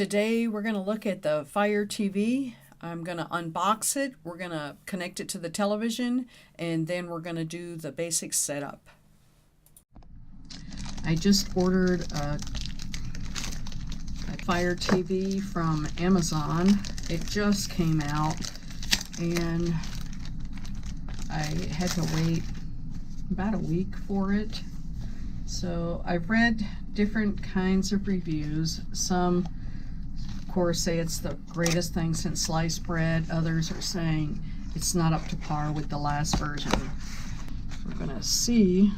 Today we're going to look at the Fire TV. I'm going to unbox it, we're going to connect it to the television, and then we're going to do the basic setup. I just ordered a Fire TV from Amazon. It just came out and I had to wait about a week for it. So I've read different kinds of reviews. Some, of course, say it's the greatest thing since sliced bread. Others are saying it's not up to par with the last version. We're gonna see.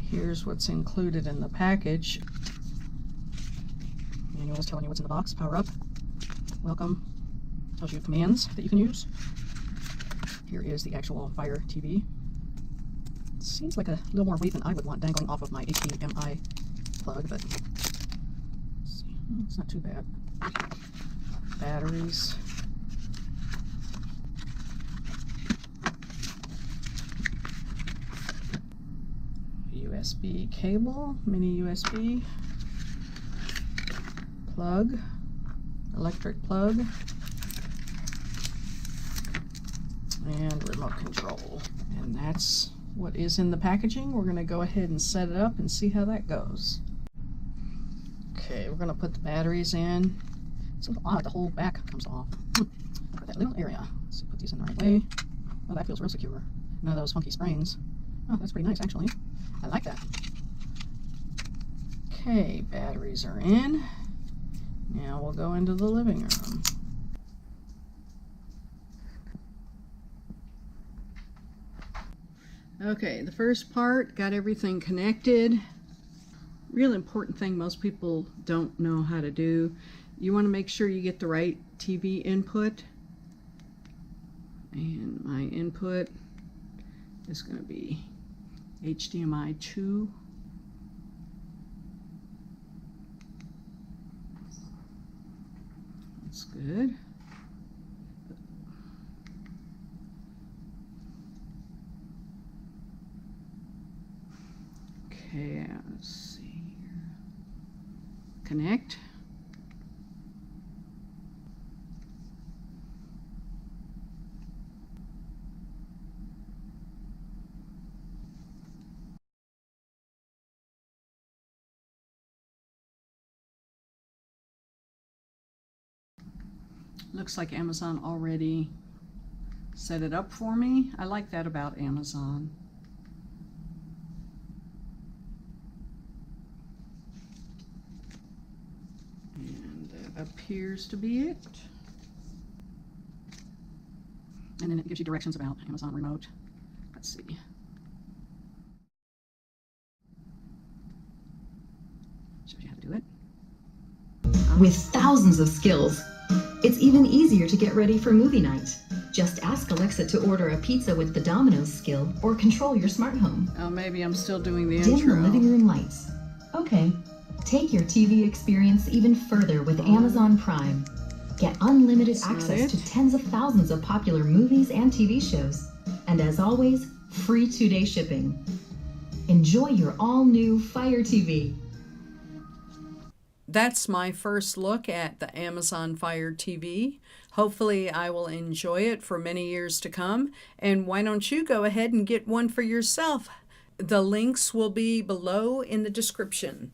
Here's what's included in the package. Manual is telling you what's in the box. Power up. Welcome. Tells you commands that you can use. Here is the actual Fire TV. It seems like a little more weight than I would want dangling off of my HDMI plug, but let's see. It's not too bad. Batteries. USB cable, mini USB, plug, electric plug, and remote control. And that's what is in the packaging. We're going to go ahead and set it up and see how that goes. Okay, we're going to put the batteries in. It's a little odd, the whole back comes off. For that little area. Let's see, put these in the right way. Oh, that feels real secure. None of those funky springs. Oh, that's pretty nice, actually. I like that. Okay, batteries are in. Now we'll go into the living room. Okay, the first part, got everything connected. Real important thing most people don't know how to do. You want to make sure you get the right TV input. And my input is going to be HDMI 2. That's good. Okay, let's see here. Connect. Looks like Amazon already set it up for me. I like that about Amazon. And that appears to be it. And then it gives you directions about Amazon Remote. Let's see. Shows you how to do it. With thousands of skills, it's even easier to get ready for movie night. Just ask Alexa to order a pizza with the Domino's skill or control your smart home. Oh, maybe I'm still doing the Dim intro. the living room lights. Okay. Take your TV experience even further with Amazon Prime. Get unlimited access to tens of thousands of popular movies and TV shows. And as always, free 2-day shipping. Enjoy your all-new Fire TV. That's my first look at the Amazon Fire TV. Hopefully I will enjoy it for many years to come. And why don't you go ahead and get one for yourself? The links will be below in the description.